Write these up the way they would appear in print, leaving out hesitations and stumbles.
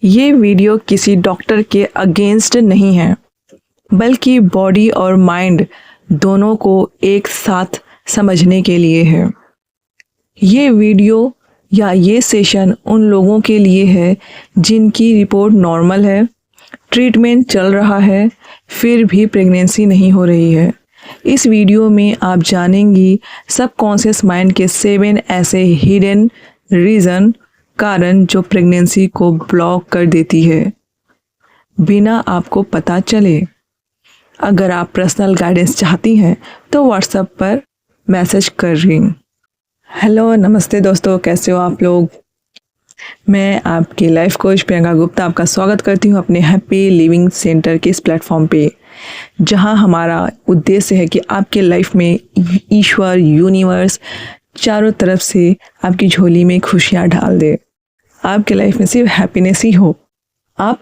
ये वीडियो किसी डॉक्टर के अगेंस्ट नहीं है, बल्कि बॉडी और माइंड दोनों को एक साथ समझने के लिए है। ये वीडियो या ये सेशन उन लोगों के लिए है जिनकी रिपोर्ट नॉर्मल है, ट्रीटमेंट चल रहा है, फिर भी प्रेगनेंसी नहीं हो रही है। इस वीडियो में आप जानेंगी सबकॉन्शियस माइंड के 7 ऐसे हिडन रीज़न कारण जो प्रेगनेंसी को ब्लॉक कर देती है बिना आपको पता चले। अगर आप पर्सनल गाइडेंस चाहती हैं तो व्हाट्सएप पर मैसेज कर रही। हेलो नमस्ते दोस्तों, कैसे हो आप लोग। मैं आपकी लाइफ कोच प्रियंका गुप्ता आपका स्वागत करती हूँ अपने हैप्पी लिविंग सेंटर के इस प्लेटफॉर्म पे, जहाँ हमारा उद्देश्य है कि आपके लाइफ में ईश्वर यूनिवर्स चारों तरफ से आपकी झोली में खुशियाँ डाल दे, आपके लाइफ में सिर्फ हैप्पीनेस ही हो। आप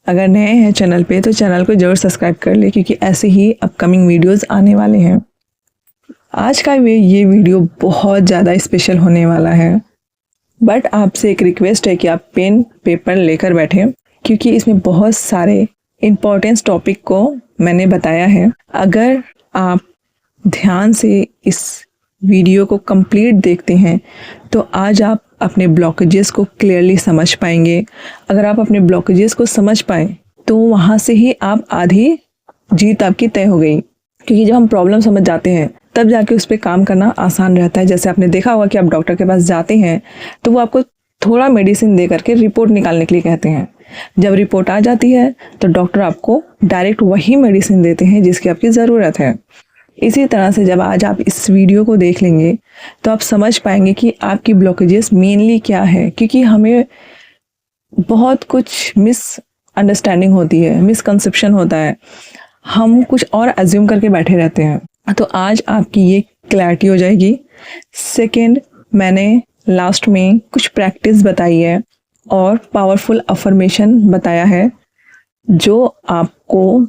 अगर नए हैं चैनल पे तो चैनल को ज़रूर सब्सक्राइब कर ले, क्योंकि ऐसे ही अपकमिंग वीडियोस आने वाले हैं। आज का ये वीडियो बहुत ज़्यादा स्पेशल होने वाला है, बट आपसे एक रिक्वेस्ट है कि आप पेन पेपर लेकर बैठें, क्योंकि इसमें बहुत सारे इम्पोर्टेंट टॉपिक को मैंने बताया है। अगर आप ध्यान से इस वीडियो को कंप्लीट देखते हैं तो आज आप अपने ब्लॉकेजेस को क्लियरली समझ पाएंगे। अगर आप अपने ब्लॉकेजेस को समझ पाएँ तो वहाँ से ही आप आधी जीत आपकी तय हो गई, क्योंकि जब हम प्रॉब्लम समझ जाते हैं तब जाके उस पर काम करना आसान रहता है। जैसे आपने देखा होगा कि आप डॉक्टर के पास जाते हैं तो वो आपको थोड़ा मेडिसिन दे करके रिपोर्ट निकालने के लिए कहते हैं। जब रिपोर्ट आ जाती है तो डॉक्टर आपको डायरेक्ट वही मेडिसिन देते हैं जिसकी आपकी ज़रूरत है। इसी तरह से जब आज आप इस वीडियो को देख लेंगे तो आप समझ पाएंगे कि आपकी ब्लॉकेजेस मेनली क्या है, क्योंकि हमें बहुत कुछ मिसअंडरस्टैंडिंग होती है, मिसकंसेप्शन होता है, हम कुछ और अज्यूम करके बैठे रहते हैं। तो आज आपकी ये क्लैरिटी हो जाएगी। सेकंड, मैंने लास्ट में कुछ प्रैक्टिस बताई है और पावरफुल अफर्मेशन बताया है जो आपको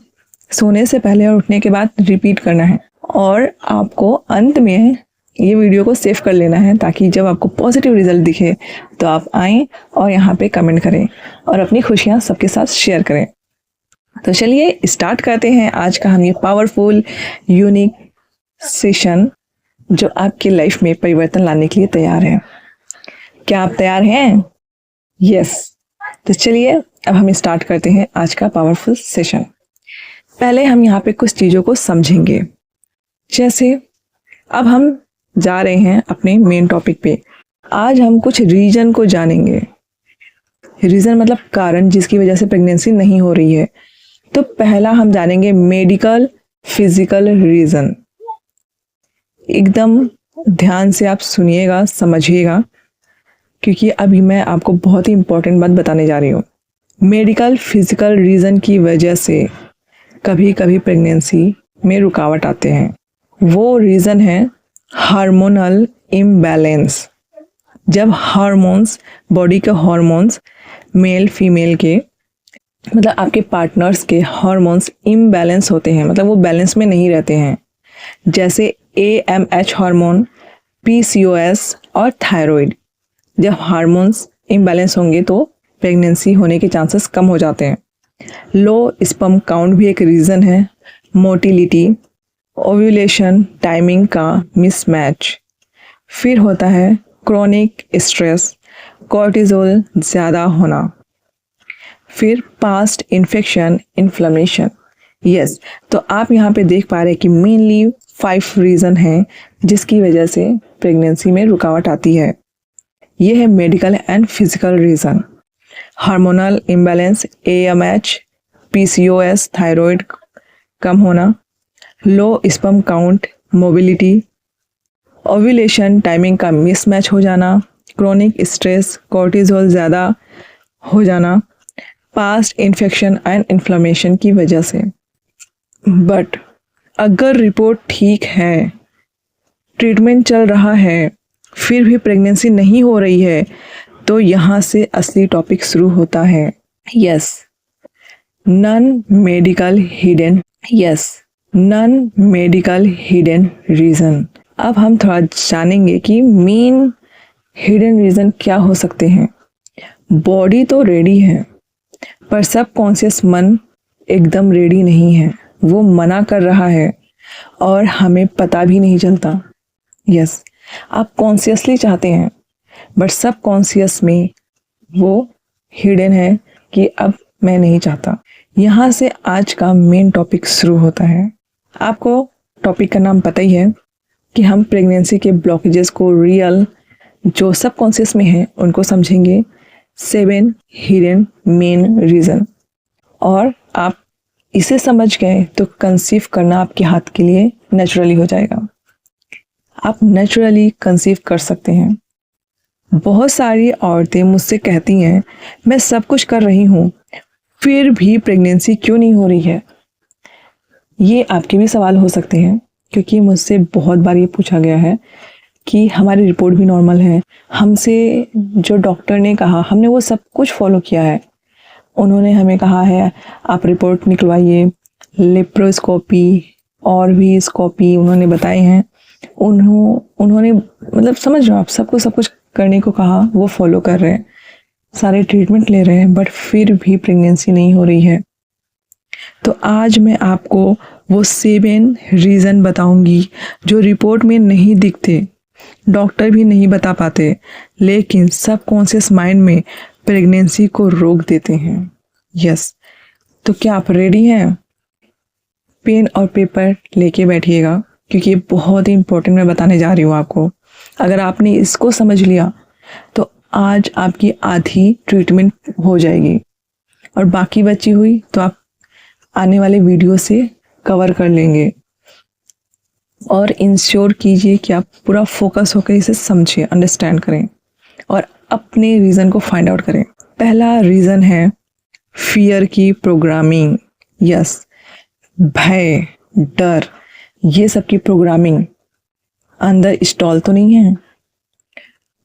सोने से पहले और उठने के बाद रिपीट करना है, और आपको अंत में ये वीडियो को सेव कर लेना है ताकि जब आपको पॉजिटिव रिजल्ट दिखे तो आप आएँ और यहाँ पे कमेंट करें और अपनी खुशियाँ सबके साथ शेयर करें। तो चलिए स्टार्ट करते हैं आज का हम ये पावरफुल यूनिक सेशन जो आपकी लाइफ में परिवर्तन लाने के लिए तैयार है। क्या आप तैयार हैं? यस। तो चलिए अब हम स्टार्ट करते हैं आज का पावरफुल सेशन। पहले हम यहाँ पे कुछ चीज़ों को समझेंगे। जैसे अब हम जा रहे हैं अपने मेन टॉपिक पे। आज हम कुछ रीजन को जानेंगे। रीजन मतलब कारण जिसकी वजह से प्रेगनेंसी नहीं हो रही है। तो पहला हम जानेंगे मेडिकल फिजिकल रीजन। एकदम ध्यान से आप सुनिएगा, समझिएगा, क्योंकि अभी मैं आपको बहुत ही इंपॉर्टेंट बात बताने जा रही हूँ। मेडिकल फिजिकल रीजन की वजह से कभी कभी प्रेगनेंसी में रुकावट आते हैं। वो रीज़न है हार्मोनल इम्बैलेंस। जब हार्मोन्स, बॉडी के हार्मोन्स मेल फीमेल के मतलब आपके पार्टनर्स के हार्मोन्स इम्बैलेंस होते हैं, मतलब वो बैलेंस में नहीं रहते हैं, जैसे AMH हार्मोन, PCOS और थायराइड। जब हार्मोन्स इम्बैलेंस होंगे तो प्रेगनेंसी होने के चांसेस कम हो जाते हैं। लो स्पर्म काउंट भी एक रीज़न है। मोटिलिटी, ओव्यूलेशन टाइमिंग का मिसमैच। फिर होता है क्रोनिक स्ट्रेस, कॉर्टिजोल ज़्यादा होना। फिर पास्ट इन्फेक्शन, इन्फ्लेमेशन। यस, तो आप यहाँ पे देख पा रहे हैं कि मेनली 5 रीज़न हैं जिसकी वजह से प्रेगनेंसी में रुकावट आती है। ये है medical and physical reason. Hormonal imbalance, AMH, PCOS, thyroid कम होना, low sperm count, mobility, ovulation timing का मिसमैच हो जाना, क्रोनिक स्ट्रेस, कॉर्टिजोल ज़्यादा हो जाना, पास्ट इन्फेक्शन एंड इन्फ्लेमेशन की वजह से। बट अगर रिपोर्ट ठीक है, ट्रीटमेंट चल रहा है, फिर भी प्रेगनेंसी नहीं हो रही है, तो यहाँ से असली टॉपिक शुरू होता है। Yes, non medical hidden reason. अब हम थोड़ा जानेंगे कि मेन हिडन रीज़न क्या हो सकते हैं। बॉडी तो रेडी है, पर सब कॉन्शियस मन एकदम रेडी नहीं है, वो मना कर रहा है और हमें पता भी नहीं चलता। यस, आप कॉन्शियसली चाहते हैं बट सब कॉन्शियस में वो हिडन है कि अब मैं नहीं चाहता। यहाँ से आज का मेन टॉपिक शुरू होता है। आपको टॉपिक का नाम पता ही है कि हम प्रेगनेंसी के ब्लॉकेजेस को रियल जो सब कॉन्शियस में है उनको समझेंगे, 7 हिडन मेन रीज़न। और आप इसे समझ गए तो कंसीव करना आपके हाथ के लिए नेचुरली हो जाएगा। आप नेचुरली कंसीव कर सकते हैं। बहुत सारी औरतें मुझसे कहती हैं मैं सब कुछ कर रही हूँ फिर भी प्रेगनेंसी क्यों नहीं हो रही है। ये आपके भी सवाल हो सकते हैं क्योंकि मुझसे बहुत बार ये पूछा गया है कि हमारी रिपोर्ट भी नॉर्मल है, हमसे जो डॉक्टर ने कहा हमने वो सब कुछ फॉलो किया है। उन्होंने हमें कहा है आप रिपोर्ट निकलवाइए, लेप्रोस्कोपी और भी स्कोपी उन्होंने बताए हैं। उन्होंने मतलब समझ लो आप सब कुछ करने को कहा, वो फॉलो कर रहे हैं, सारे ट्रीटमेंट ले रहे हैं बट फिर भी प्रेगनेंसी नहीं हो रही है। तो आज मैं आपको वो 7 रीज़न बताऊंगी जो रिपोर्ट में नहीं दिखते, डॉक्टर भी नहीं बता पाते, लेकिन सब कॉन्शियस माइंड में प्रेगनेंसी को रोक देते हैं। यस, तो क्या आप रेडी हैं? पेन और पेपर लेके बैठिएगा क्योंकि ये बहुत ही इंपॉर्टेंट मैं बताने जा रही हूँ आपको। अगर आपने इसको समझ लिया तो आज आपकी आधी ट्रीटमेंट हो जाएगी और बाकी बची हुई तो आप आने वाले वीडियो से कवर कर लेंगे। और इंश्योर कीजिए कि आप पूरा फोकस होकर इसे समझिए, अंडरस्टैंड करें और अपने रीज़न को फाइंड आउट करें। पहला रीज़न है फियर की प्रोग्रामिंग। यस, भय, डर, ये सब की प्रोग्रामिंग अंदर इंस्टॉल तो नहीं है।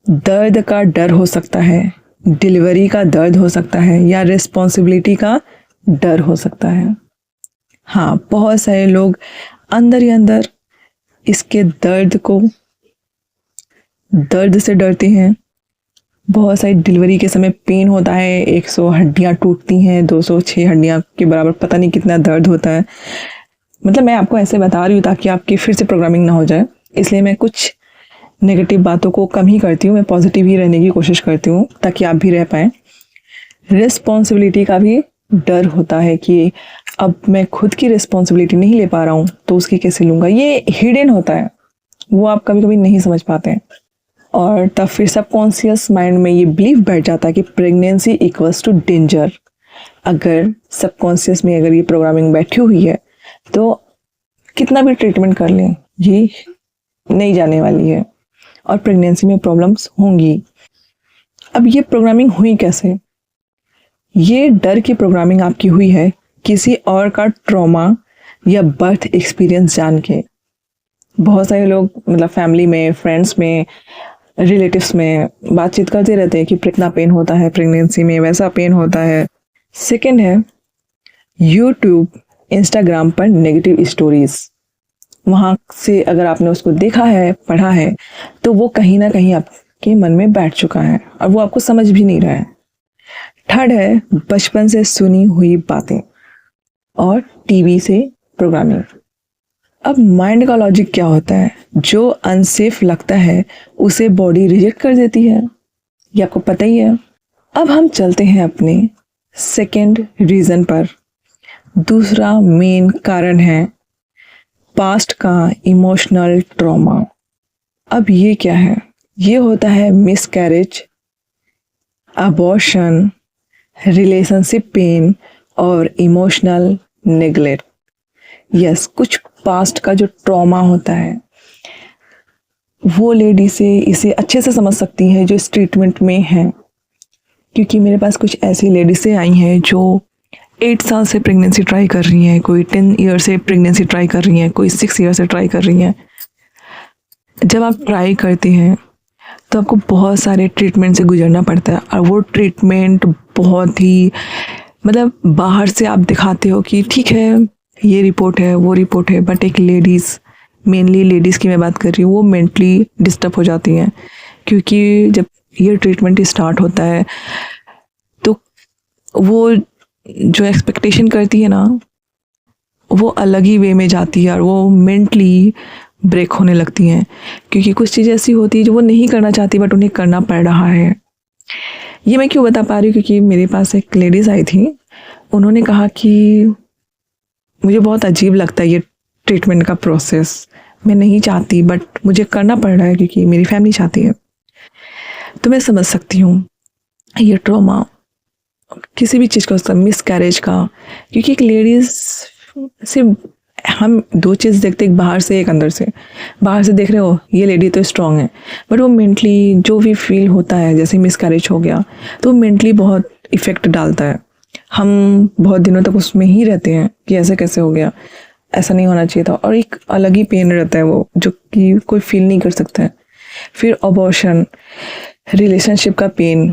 दर्द का डर हो सकता है, डिलीवरी का दर्द हो सकता है या रिस्पॉन्सिबिलिटी का डर हो सकता है। हाँ, बहुत सारे लोग अंदर ही अंदर इसके दर्द से डरते हैं। बहुत सारी डिलीवरी के समय पेन होता है, 100 हड्डियाँ टूटती हैं, 206 हड्डियाँ के बराबर पता नहीं कितना दर्द होता है। मतलब मैं आपको ऐसे बता रही हूँ ताकि आपकी फिर से प्रोग्रामिंग ना हो जाए, इसलिए मैं कुछ नेगेटिव बातों को कम ही करती हूँ, मैं पॉजिटिव ही रहने की कोशिश करती हूँ ताकि आप भी रह पाएँ। रिस्पॉन्सिबिलिटी का भी डर होता है कि अब मैं खुद की रिस्पॉन्सिबिलिटी नहीं ले पा रहा हूँ तो उसकी कैसे लूँगा। ये हिडन होता है, वो आप कभी कभी नहीं समझ पाते हैं और तब फिर सबकॉन्शियस माइंड में ये बिलीफ बैठ जाता है कि प्रेगनेंसी इक्वल्स टू डेंजर। अगर सबकॉन्शियस में अगर ये प्रोग्रामिंग बैठी हुई है तो कितना भी ट्रीटमेंट कर लें ये नहीं जाने वाली है और प्रेगनेंसी में प्रॉब्लम्स होंगी। अब ये प्रोग्रामिंग हुई कैसे? ये डर की प्रोग्रामिंग आपकी हुई है किसी और का ट्रॉमा या बर्थ एक्सपीरियंस जान के। बहुत सारे लोग मतलब फैमिली में, फ्रेंड्स में, रिलेटिव्स में बातचीत करते रहते हैं कि कितना पेन होता है प्रेगनेंसी में, वैसा पेन होता है। सेकंड है यूट्यूब, इंस्टाग्राम पर नेगेटिव स्टोरीज। वहाँ से अगर आपने उसको देखा है, पढ़ा है तो वो कहीं ना कहीं आपके मन में बैठ चुका है और वो आपको समझ भी नहीं रहा है। थर्ड है बचपन से सुनी हुई बातें और टीवी से प्रोग्रामिंग। अब माइंड का लॉजिक क्या होता है? जो अनसेफ लगता है उसे बॉडी रिजेक्ट कर देती है, ये आपको पता ही है। अब हम चलते हैं अपने सेकंड रीज़न पर। दूसरा मेन कारण है पास्ट का इमोशनल ट्रॉमा। अब ये क्या है? ये होता है मिसकैरेज, अबॉर्शन, रिलेशनशिप पेन और इमोशनल नेग्लेक्ट। यस, कुछ पास्ट का जो ट्रॉमा होता है वो लेडी से इसे अच्छे से समझ सकती है जो इस ट्रीटमेंट में है, क्योंकि मेरे पास कुछ ऐसी लेडीज़ें आई हैं जो 8 साल से प्रेगनेंसी ट्राई कर रही हैं, कोई 10 ईयर से प्रेगनेंसी ट्राई कर रही हैं, कोई 6 ईयर से ट्राई कर रही हैं। जब आप ट्राई करती हैं तो आपको बहुत सारे ट्रीटमेंट से गुजरना पड़ता है और वो ट्रीटमेंट बहुत ही मतलब बाहर से आप दिखाते हो कि ठीक है ये रिपोर्ट है वो रिपोर्ट है, बट एक लेडीज़, मेनली लेडीज़ की मैं बात कर रही हूँ, वो मेंटली डिस्टर्ब हो जाती हैं क्योंकि जब ये ट्रीटमेंट स्टार्ट होता है तो वो जो एक्सपेक्टेशन करती है ना, वो अलग ही वे में जाती है और वो मेंटली ब्रेक होने लगती हैं, क्योंकि कुछ चीज़ ऐसी होती है जो वो नहीं करना चाहती बट उन्हें करना पड़ रहा है। ये मैं क्यों बता पा रही हूँ, क्योंकि मेरे पास एक लेडीज़ आई थी, उन्होंने कहा कि मुझे बहुत अजीब लगता है ये ट्रीटमेंट का प्रोसेस, मैं नहीं चाहती बट मुझे करना पड़ रहा है क्योंकि मेरी फैमिली चाहती है। तो मैं समझ सकती हूँ ये ट्रॉमा किसी भी चीज़ का, उसका मिसकैरेज का, क्योंकि एक लेडीज़ से हम दो चीज़ देखते, एक बाहर से एक अंदर से। बाहर से देख रहे हो ये लेडी तो स्ट्रांग है, बट वो मेंटली जो भी फील होता है, जैसे मिसकैरेज हो गया तो मेंटली बहुत इफ़ेक्ट डालता है। हम बहुत दिनों तक उसमें ही रहते हैं कि ऐसे कैसे हो गया, ऐसा नहीं होना चाहिए था, और एक अलग ही पेन रहता है वो जो कि कोई फील नहीं कर सकता है। फिर अबॉर्शन, रिलेशनशिप का पेन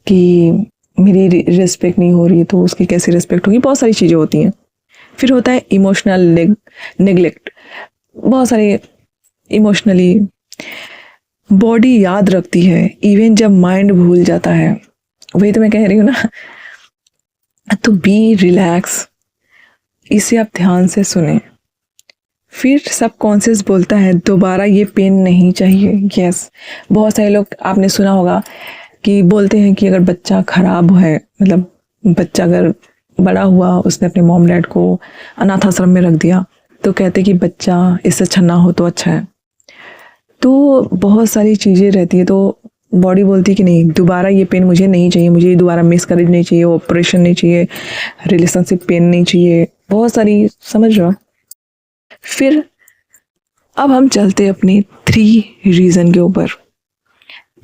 कि मेरी रिस्पेक्ट नहीं हो रही है तो उसकी कैसे रिस्पेक्ट होगी, बहुत सारी चीज़ें होती हैं। फिर होता है इमोशनल नेगलेक्ट, बहुत सारे इमोशनली बॉडी याद रखती है इवन जब माइंड भूल जाता है। वही तो मैं कह रही हूँ ना। तो बी रिलैक्स, इसे आप ध्यान से सुने। फिर सबकॉन्शियस बोलता है दोबारा ये पेन नहीं चाहिए। यस, बहुत सारे लोग आपने सुना होगा कि बोलते हैं कि अगर बच्चा खराब है, मतलब बच्चा अगर बड़ा हुआ, उसने अपने मॉम डैड को अनाथ आश्रम में रख दिया, तो कहते कि बच्चा इससे अच्छा ना हो तो अच्छा है। तो बहुत सारी चीज़ें रहती है, तो बॉडी बोलती है कि नहीं, दोबारा ये पेन मुझे नहीं चाहिए, मुझे दोबारा मिसकैरेज नहीं चाहिए, ऑपरेशन नहीं चाहिए, रिलेशनशिप पेन नहीं चाहिए, बहुत सारी, समझ रहे हो। फिर अब हम चलते अपने 3 रीज़न के ऊपर।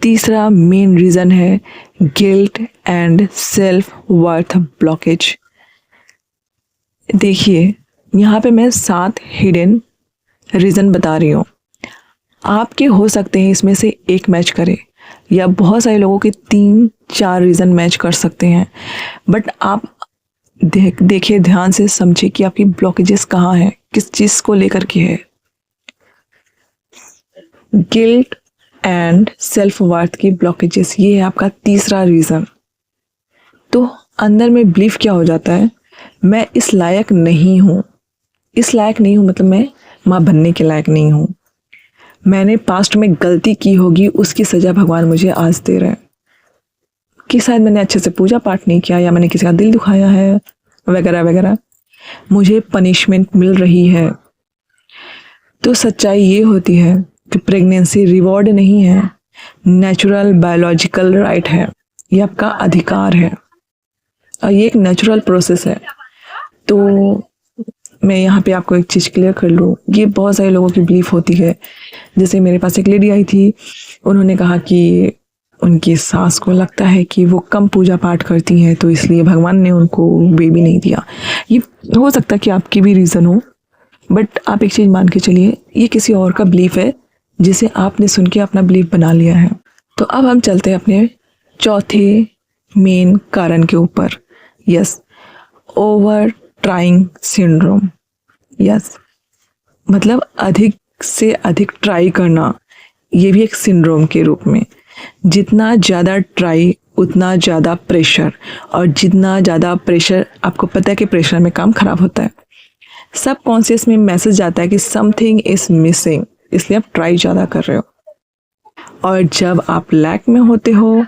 तीसरा मेन रीज़न है guilt and self worth blockage. देखिए, यहाँ पे मैं 7 हिडन रीज़न बता रही हूँ, आपके हो सकते हैं इसमें से एक मैच करे, या बहुत सारे लोगों के 3-4 रीज़न मैच कर सकते हैं। बट आप देखिए, ध्यान से समझिए कि आपकी ब्लॉकेजेस कहाँ हैं, किस चीज़ को लेकर के है। गिल्ट एंड सेल्फ वर्थ की ब्लॉकेजेस, ये है आपका तीसरा रीज़न। तो अंदर में बिलीफ क्या हो जाता है, मैं इस लायक नहीं हूँ। इस लायक नहीं हूँ मतलब मैं माँ बनने के लायक नहीं हूँ, मैंने पास्ट में गलती की होगी, उसकी सज़ा भगवान मुझे आज दे रहे हैं, कि शायद मैंने अच्छे से पूजा पाठ नहीं किया, या मैंने किसी का दिल दुखाया है, वगैरह वगैरह, मुझे पनिशमेंट मिल रही है। तो सच्चाई ये होती है कि प्रेगनेंसी रिवॉर्ड नहीं है, नेचुरल बायोलॉजिकल राइट है, ये आपका अधिकार है और ये एक नेचुरल प्रोसेस है। तो मैं यहाँ पे आपको एक चीज़ क्लियर कर लूँ, ये बहुत सारे लोगों की बिलीफ होती है। जैसे मेरे पास एक लेडी आई थी, उन्होंने कहा कि उनकी सास को लगता है कि वो कम पूजा पाठ करती हैं, तो इसलिए भगवान ने उनको बेबी नहीं दिया। ये हो सकता है कि आपकी भी रीज़न हो, बट आप एक चीज़ मान के चलिए, ये किसी और का बिलीफ है जिसे आपने सुन के अपना बिलीफ बना लिया है। तो अब हम चलते हैं अपने चौथे मेन कारण के ऊपर। Yes, over trying syndrome. Yes, मतलब अधिक से अधिक ट्राई करना, ये भी एक सिंड्रोम के रूप में। जितना ज़्यादा ट्राई उतना ज़्यादा प्रेशर, और जितना ज़्यादा प्रेशर, आपको पता है कि प्रेशर में काम खराब होता है। सब कॉन्शियस में मैसेज आता है कि समथिंग इज मिसिंग, इसलिए आप ट्राई ज़्यादा कर रहे हो। और जब आप लैक में होते हो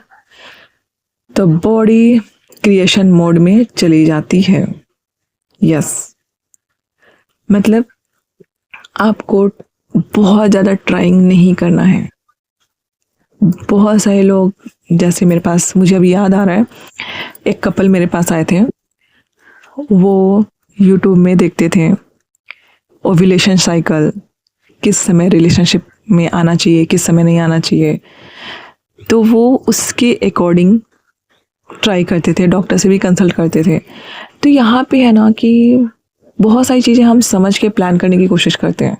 तो बॉडी क्रिएशन मोड में चली जाती है। यस, मतलब आपको बहुत ज़्यादा ट्राइंग नहीं करना है। बहुत सारे लोग, जैसे मेरे पास, मुझे अभी याद आ रहा है, एक कपल मेरे पास आए थे, वो यूट्यूब में देखते थे ओव्यूलेशन साइकिल, किस समय रिलेशनशिप में आना चाहिए, किस समय नहीं आना चाहिए, तो वो उसके अकॉर्डिंग ट्राई करते थे, डॉक्टर से भी कंसल्ट करते थे। तो यहाँ पे है ना कि बहुत सारी चीज़ें हम समझ के प्लान करने की कोशिश करते हैं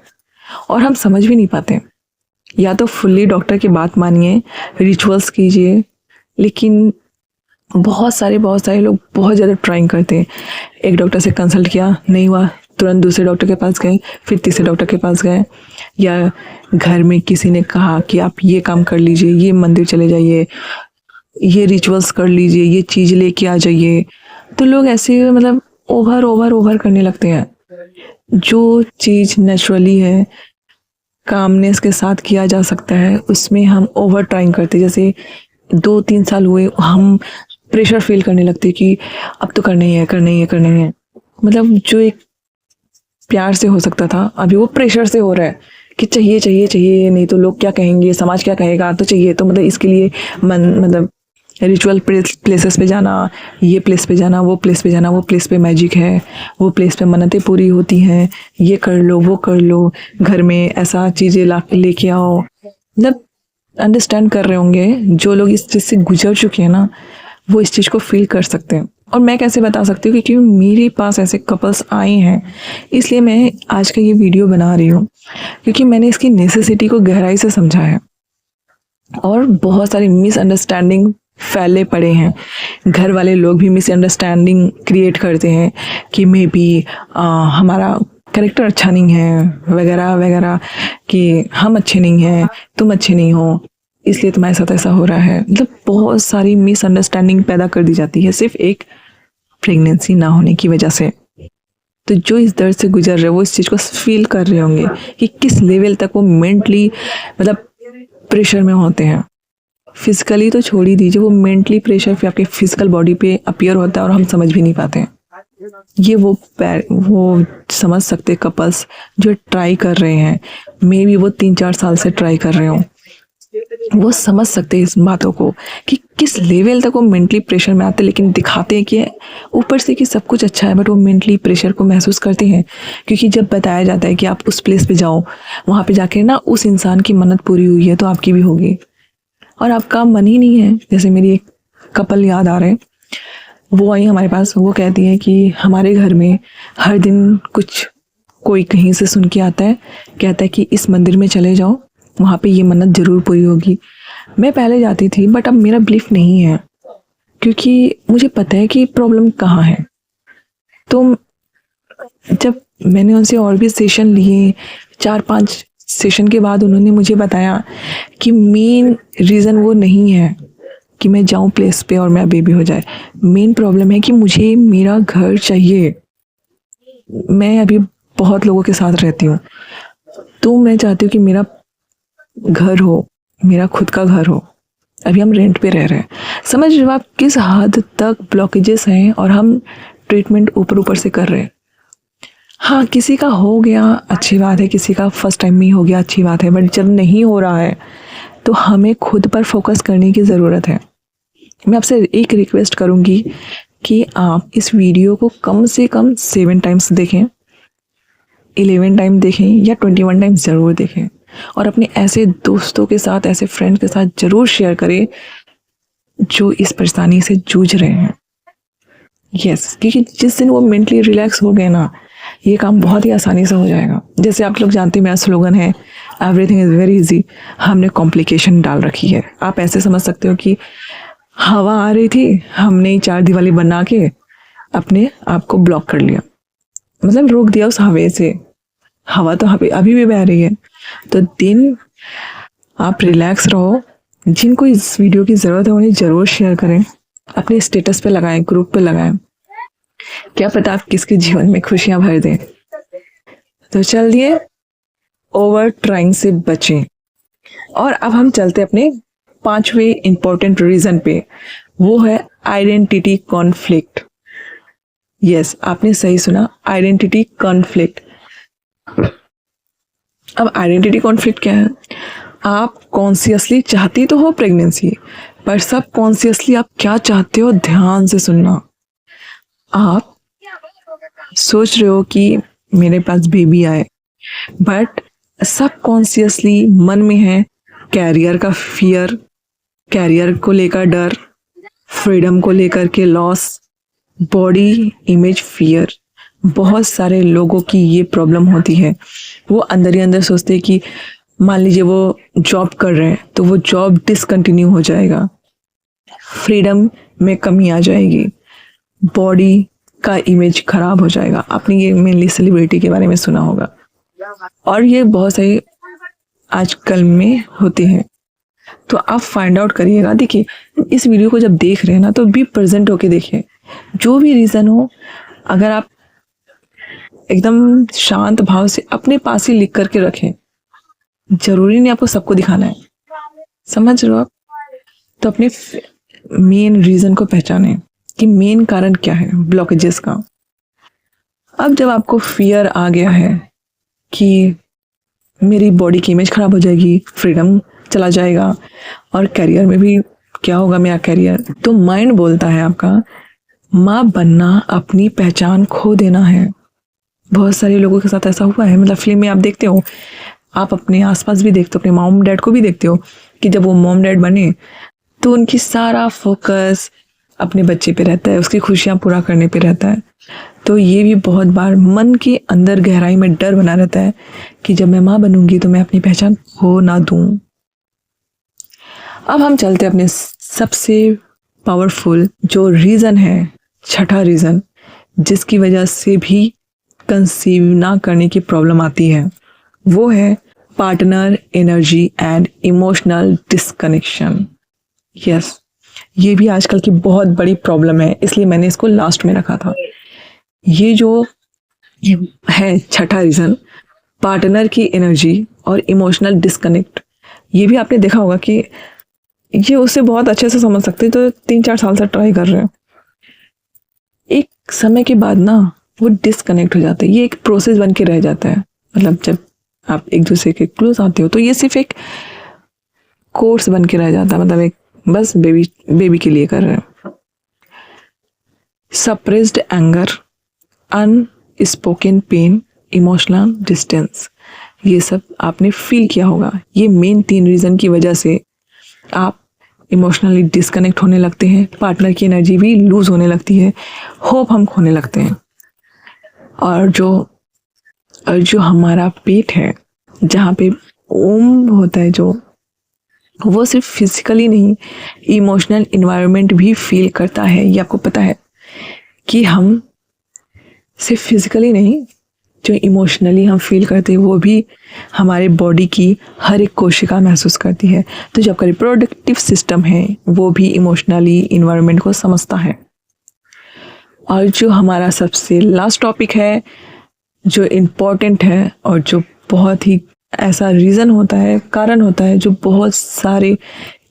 और हम समझ भी नहीं पाते। या तो फुल्ली डॉक्टर की बात मानिए, रिचुअल्स कीजिए, लेकिन बहुत सारे लोग बहुत ज़्यादा ट्राइंग करते हैं। एक डॉक्टर से कंसल्ट किया, नहीं हुआ, तुरंत दूसरे डॉक्टर के पास गए, फिर तीसरे डॉक्टर के पास गए, या घर में किसी ने कहा कि आप ये काम कर लीजिए, ये मंदिर चले जाइए, ये रिचुअल्स कर लीजिए, ये चीज़ लेके आ जाइए, तो लोग ऐसे मतलब ओवर ओवर ओवर करने लगते हैं। जो चीज़ नेचुरली है, कामनेस के साथ किया जा सकता है, उसमें हम ओवर ट्राइंग करते हैं। जैसे 2-3 साल हुए, हम प्रेशर फील करने लगते हैं कि अब तो करना ही है, करना ही है, करना ही है। मतलब जो एक प्यार से हो सकता था, अभी वो प्रेशर से हो रहा है कि चाहिए चाहिए चाहिए, नहीं तो लोग क्या कहेंगे, समाज क्या कहेगा, तो चाहिए। तो मतलब इसके लिए मतलब रिचुअल प्लेसेस पे जाना, ये प्लेस पे जाना, वो प्लेस पे जाना, वो प्लेस पे मैजिक है, वो प्लेस पे मन्नतें पूरी होती हैं, ये कर लो, वो कर लो, घर में ऐसा चीज़ें ला लेके आओ। मतलब अंडरस्टैंड कर रहे होंगे जो लोग इस चीज़ से गुजर चुके हैं ना, वो इस चीज़ को फील कर सकते हैं। और मैं कैसे बता सकती हूँ, क्योंकि मेरे पास ऐसे कपल्स आए हैं, इसलिए मैं आज का ये वीडियो बना रही हूँ, क्योंकि मैंने इसकी नेसेसिटी को गहराई से समझा है। और बहुत सारी मिसअंडरस्टैंडिंग फैले पड़े हैं। घर वाले लोग भी मिसअंडरस्टैंडिंग क्रिएट करते हैं कि मे बी हमारा करेक्टर अच्छा नहीं है वगैरह वगैरह, कि हम अच्छे नहीं हैं, तुम अच्छे नहीं हो, इसलिए तुम्हारे साथ ऐसा हो रहा है। मतलब बहुत सारी मिसअंडरस्टैंडिंग पैदा कर दी जाती है सिर्फ एक प्रेगनेंसी ना होने की वजह से। तो जो इस दर्द से गुजर रहे हैं, वो इस चीज़ को फील कर रहे होंगे कि किस लेवल तक वो मेंटली मतलब प्रेशर में होते हैं। फिजिकली तो छोड़ ही दीजिए, वो मेंटली प्रेशर फिर आपके फिजिकल बॉडी पे अपीयर होता है और हम समझ भी नहीं पाते हैं। ये वो समझ सकते कपल्स जो ट्राई कर रहे हैं, मे बी वो 3-4 साल से ट्राई कर रहे हो, वो समझ सकते हैं इस बातों को कि किस लेवल तक वो मेंटली प्रेशर में आते हैं। लेकिन दिखाते हैं कि ऊपर से कि सब कुछ अच्छा है, बट वो मेंटली प्रेशर को महसूस करते हैं। क्योंकि जब बताया जाता है कि आप उस प्लेस पे जाओ, वहाँ पे जाके ना उस इंसान की मन्नत पूरी हुई है तो आपकी भी होगी, और आपका मन ही नहीं है। जैसे मेरी एक कपल याद आ रहे हैं, वो आई हमारे पास, वो कहती है कि हमारे घर में हर दिन कुछ कोई कहीं से सुन के आता है, कहता है कि इस मंदिर में चले जाओ, वहाँ पे ये मन्नत ज़रूर पूरी होगी। मैं पहले जाती थी, बट अब मेरा बिलीफ नहीं है, क्योंकि मुझे पता है कि प्रॉब्लम कहाँ है। तो जब मैंने उनसे और भी सेशन लिए, 4-5 सेशन के बाद उन्होंने मुझे बताया कि मेन रीज़न वो नहीं है कि मैं जाऊं प्लेस पे और मेरा बेबी हो जाए। मेन प्रॉब्लम है कि मुझे मेरा घर चाहिए। मैं अभी बहुत लोगों के साथ रहती हूँ, तो मैं चाहती हूँ कि मेरा घर हो, मेरा खुद का घर हो। अभी हम रेंट पे रह रहे हैं। समझ रहे हो आप किस हद तक ब्लॉकेजेस हैं, और हम ट्रीटमेंट ऊपर ऊपर से कर रहे हैं। हाँ, किसी का हो गया अच्छी बात है, किसी का फर्स्ट टाइम में हो गया अच्छी बात है, बट जब नहीं हो रहा है तो हमें खुद पर फोकस करने की ज़रूरत है। मैं आपसे एक रिक्वेस्ट करूँगी कि आप इस वीडियो को कम से कम 7 टाइम्स देखें, 11 टाइम देखें, या 21 टाइम्स ज़रूर देखें, और अपने ऐसे दोस्तों के साथ, ऐसे फ्रेंड के साथ ज़रूर शेयर करें जो इस परेशानी से जूझ रहे हैं। यस, क्योंकि जिस दिन वो मेंटली रिलैक्स हो गए ना, ये काम बहुत ही आसानी से हो जाएगा। जैसे आप लोग जानते हैं, मेरा स्लोगन है एवरीथिंग इज़ वेरी इजी। हमने कॉम्प्लिकेशन डाल रखी है। आप ऐसे समझ सकते हो कि हवा आ रही थी, हमने 4 दीवारी बना के अपने आप को ब्लॉक कर लिया, मतलब रोक दिया उस हवा से। हवा तो अभी भी बह रही है। तो दिन आप रिलैक्स रहो। जिनको इस वीडियो की ज़रूरत है उन्हें ज़रूर शेयर करें, अपने स्टेटस पे लगाएं, ग्रुप पे लगाएं। क्या पता आप किसके जीवन में खुशियां भर दें। तो चलिए, ओवर ट्राइंग से बचें। और अब हम चलते अपने 5वें इंपॉर्टेंट रीजन पे, वो है आइडेंटिटी कॉन्फ्लिक्ट। यस, आपने सही सुना, आइडेंटिटी कॉन्फ्लिक्ट। अब आइडेंटिटी कॉन्फ्लिक्ट क्या है? आप कॉन्शियसली चाहती तो हो प्रेगनेंसी, पर सब कॉन्शियसली आप क्या चाहते हो ध्यान से सुनना। आप सोच रहे हो कि मेरे पास बेबी आए, बट सब कॉन्शियसली मन में है कैरियर का फियर, कैरियर को लेकर डर, फ्रीडम को लेकर के लॉस, बॉडी इमेज फियर। बहुत सारे लोगों की ये प्रॉब्लम होती है। वो अंदर ही अंदर सोचते हैं कि मान लीजिए वो जॉब कर रहे हैं तो वो जॉब डिसकंटिन्यू हो जाएगा, फ्रीडम में कमी आ जाएगी, बॉडी का इमेज खराब हो जाएगा। आपने ये मेनली सेलिब्रिटी के बारे में सुना होगा, और ये बहुत सारे आजकल में होते हैं। तो आप फाइंड आउट करिएगा। देखिए, इस वीडियो को जब देख रहे हैं ना, तो बी प्रेजेंट होके देखिए जो भी रीज़न हो, अगर आप एकदम शांत भाव से अपने पास ही लिख करके रखें, जरूरी नहीं आपको सबको दिखाना है, समझ रहे हो आप? तो अपने मेन रीज़न को पहचानें कि मेन कारण क्या है ब्लॉकेजेस का। अब जब आपको फियर आ गया है कि मेरी बॉडी की इमेज खराब हो जाएगी, फ्रीडम चला जाएगा और करियर में भी क्या होगा मेरा करियर, तो माइंड बोलता है आपका माँ बनना अपनी पहचान खो देना है। बहुत सारे लोगों के साथ ऐसा हुआ है, मतलब फिल्म में आप देखते हो, आप अपने आसपास भी देखते हो, अपने मॉम डैड को भी देखते हो कि जब वो मॉम डैड बने तो उनकी सारा फोकस अपने बच्चे पे रहता है, उसकी खुशियाँ पूरा करने पे रहता है। तो ये भी बहुत बार मन के अंदर गहराई में डर बना रहता है कि जब मैं माँ बनूंगी तो मैं अपनी पहचान खो ना दूं। अब हम चलते हैं अपने सबसे पावरफुल जो रीज़न है, छठा रीज़न, जिसकी वजह से भी कंसीव ना करने की प्रॉब्लम आती है, वो है partner energy and emotional disconnection. Yes, ये भी आजकल की बहुत बड़ी प्रॉब्लम है, इसलिए मैंने इसको लास्ट में रखा था। ये जो है छठा रीज़न, पार्टनर की एनर्जी और इमोशनल डिस्कनेक्ट, ये भी आपने देखा होगा कि ये उससे बहुत अच्छे से समझ सकते हैं, तो 3-4 साल से ट्राई कर रहे हैं, एक समय के बाद ना वो डिस्कनेक्ट हो जाता है। ये एक प्रोसेस बन के रह जाता है, मतलब जब आप एक दूसरे के क्लोज आते हो तो ये सिर्फ एक कोर्स बन के रह जाता है, मतलब एक बस बेबी के लिए कर रहे हैं। Suppressed anger, unspoken pain, emotional distance, ये सब आपने फील किया होगा। ये मेन 3 रीज़न की वजह से आप इमोशनली डिस्कनेक्ट होने लगते हैं, पार्टनर की एनर्जी भी लूज होने लगती है, होप हम खोने लगते हैं। और जो हमारा पेट है, जहाँ पे ओम होता है, जो वो सिर्फ फिजिकली नहीं, इमोशनल इन्वायरमेंट भी फील करता है। ये आपको पता है कि हम सिर्फ फिजिकली नहीं, जो इमोशनली हम फील करते हैं वो भी हमारे बॉडी की हर एक कोशिका महसूस करती है। तो जो आपका रिप्रोडक्टिव सिस्टम है वो भी इमोशनली इन्वायरमेंट को समझता है। और जो हमारा सबसे लास्ट टॉपिक है, जो इम्पोर्टेंट है और जो बहुत ही ऐसा रीज़न होता है, कारण होता है, जो बहुत सारे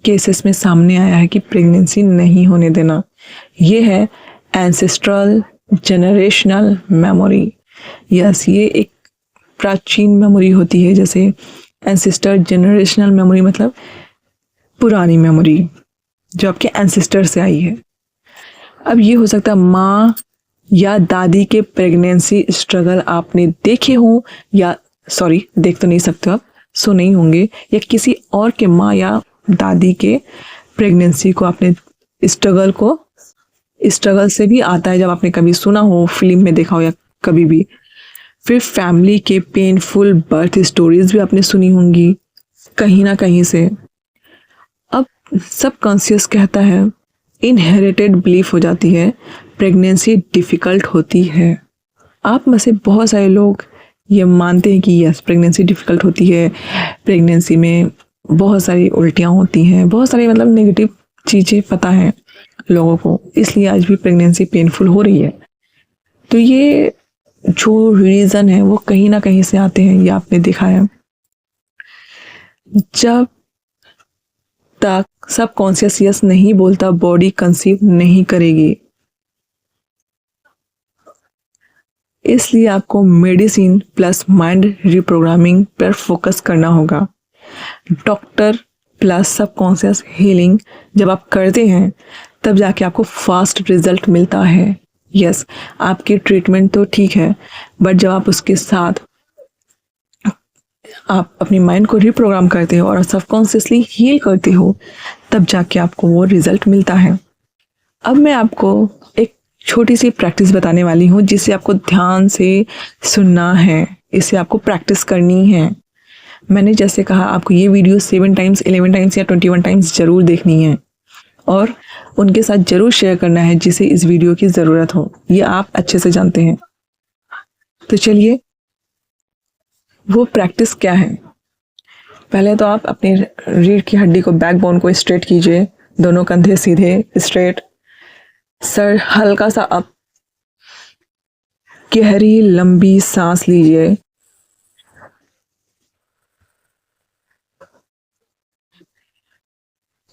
केसेस में सामने आया है कि प्रेगनेंसी नहीं होने देना, ये है एंसेस्ट्रल जनरेशनल मेमोरी। यस, ये एक प्राचीन मेमोरी होती है, जैसे एंसेस्टर जनरेशनल मेमोरी मतलब पुरानी मेमोरी जो आपके एंसेस्टर से आई है। अब ये हो सकता है माँ या दादी के प्रेगनेंसी स्ट्रगल आपने देखे हो, या सॉरी देख तो नहीं सकते आप, सुने ही होंगे, या किसी और के माँ या दादी के प्रेगनेंसी को आपने स्ट्रगल से भी आता है, जब आपने कभी सुना हो, फिल्म में देखा हो या कभी भी। फिर फैमिली के पेनफुल बर्थ स्टोरीज भी आपने सुनी होंगी कहीं ना कहीं से। अब सबकॉन्शियस कहता है, इनहेरिटेड बिलीफ हो जाती है, प्रेगनेंसी डिफ़िकल्ट होती है। आप में से बहुत सारे लोग ये मानते हैं कि यस प्रेगनेंसी डिफ़िकल्ट होती है, प्रेगनेंसी में बहुत सारी उल्टियाँ होती हैं, बहुत सारी मतलब नेगेटिव चीज़ें पता है लोगों को, इसलिए आज भी प्रेगनेंसी पेनफुल हो रही है। तो ये जो रीज़न है वो कहीं ना कहीं से आते हैं, ये आपने देखा है। जब तक सबकॉन्शियस यस नहीं बोलता, बॉडी कंसीव नहीं करेगी। इसलिए आपको मेडिसिन प्लस माइंड रिप्रोग्रामिंग पर फोकस करना होगा। डॉक्टर प्लस सबकॉन्शियस हीलिंग जब आप करते हैं तब जाके आपको फास्ट रिजल्ट मिलता है। यस, आपकी ट्रीटमेंट तो ठीक है, बट जब आप उसके साथ आप अपनी माइंड को रिप्रोग्राम करते हो और सबकॉन्शियसली हील करते हो, तब जाके आपको वो रिजल्ट मिलता है। अब मैं आपको एक छोटी सी प्रैक्टिस बताने वाली हूँ, जिसे आपको ध्यान से सुनना है, इसे आपको प्रैक्टिस करनी है। मैंने जैसे कहा, आपको ये वीडियो 7 टाइम्स, 11 टाइम्स या 21 टाइम्स ज़रूर देखनी है और उनके साथ ज़रूर शेयर करना है जिसे इस वीडियो की ज़रूरत हो। ये आप अच्छे से जानते हैं। तो चलिए, वो प्रैक्टिस क्या है। पहले तो आप अपनी रीढ़ की हड्डी को, बैकबोन को स्ट्रेट कीजिए, दोनों कंधे सीधे स्ट्रेट, सर हल्का सा अप, गहरी लंबी सांस लीजिए।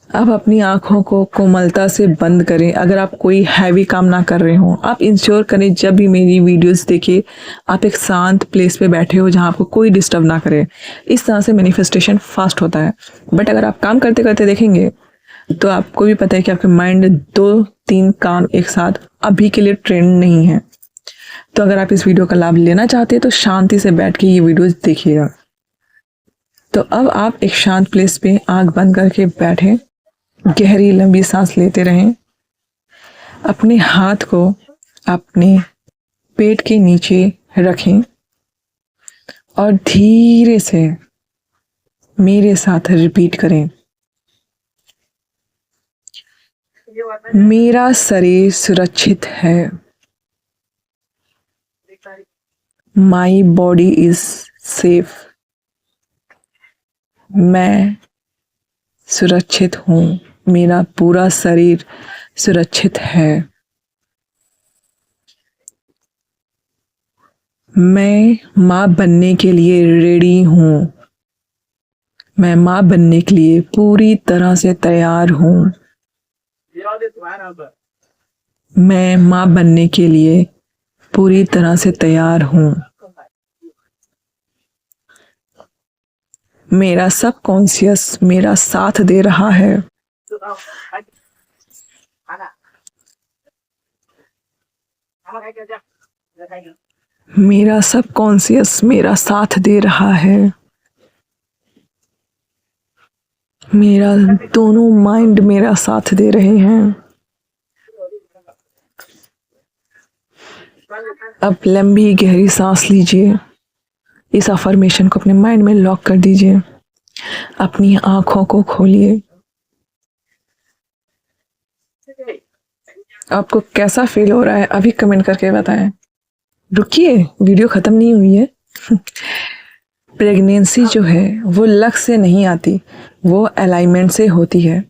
अब अपनी आंखों को कोमलता से बंद करें। अगर आप कोई हैवी काम ना कर रहे हो, आप इंश्योर करें जब भी मेरी वीडियोस देखें आप एक शांत प्लेस पे बैठे हो जहाँ आपको कोई डिस्टर्ब ना करे। इस तरह से मैनिफेस्टेशन फास्ट होता है। बट अगर आप काम करते करते देखेंगे तो आपको भी पता है कि आपके माइंड 2-3 काम एक साथ अभी के लिए ट्रेंड नहीं है। तो अगर आप इस वीडियो का लाभ लेना चाहते हैं तो शांति से बैठ के ये वीडियोस देखिएगा। तो अब आप एक शांत प्लेस पे आंख बंद करके बैठे, गहरी लंबी सांस लेते रहें। अपने हाथ को अपने पेट के नीचे रखें और धीरे से मेरे साथ रिपीट करें। मेरा शरीर सुरक्षित है। My body is safe. मैं सुरक्षित हूँ। मेरा पूरा शरीर सुरक्षित है। मैं माँ बनने के लिए रेडी हूँ। मैं माँ बनने के लिए पूरी तरह से तैयार हूँ। मैं माँ बनने के लिए पूरी तरह से तैयार हूँ। मेरा सबकॉन्शियस मेरा साथ दे रहा है। मेरा सबकॉन्शियस मेरा साथ दे रहा है। मेरा दोनों माइंड मेरा साथ दे रहे हैं। अब लंबी गहरी सांस लीजिए। इस अफर्मेशन को अपने माइंड में लॉक कर दीजिए। अपनी आंखों को खोलिए। आपको कैसा फील हो रहा है अभी कमेंट करके बताएं। रुकिए, वीडियो खत्म नहीं हुई है। प्रेगनेंसी जो है वो लक से नहीं आती, वो अलाइनमेंट से होती है।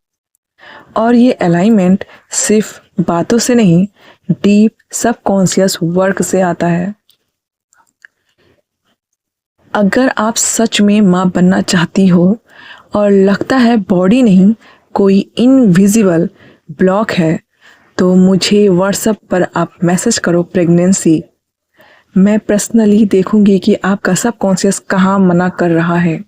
और ये अलाइनमेंट सिर्फ बातों से नहीं, डीप सबकॉन्शियस वर्क से आता है। अगर आप सच में माँ बनना चाहती हो और लगता है बॉडी नहीं कोई इनविजिबल ब्लॉक है, तो मुझे व्हाट्सएप पर आप मैसेज करो प्रेगनेंसी। मैं पर्सनली देखूंगी कि आपका सबकॉन्शियस कहाँ मना कर रहा है।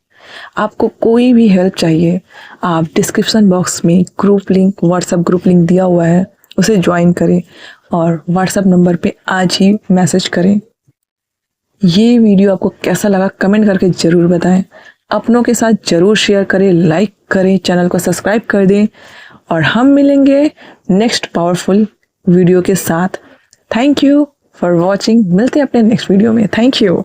आपको कोई भी हेल्प चाहिए, आप डिस्क्रिप्शन बॉक्स में group link, WhatsApp group link दिया हुआ है, उसे ज्वाइन करें और व्हाट्सएप नंबर पे आज ही मैसेज करें। ये वीडियो आपको कैसा लगा कमेंट करके ज़रूर बताएं। अपनों के साथ ज़रूर शेयर करें, लाइक करें, चैनल को सब्सक्राइब कर दें और हम मिलेंगे नेक्स्ट पावरफुल वीडियो के साथ। Thank you for watching. मिलते हैं अपने नेक्स्ट वीडियो में। Thank you.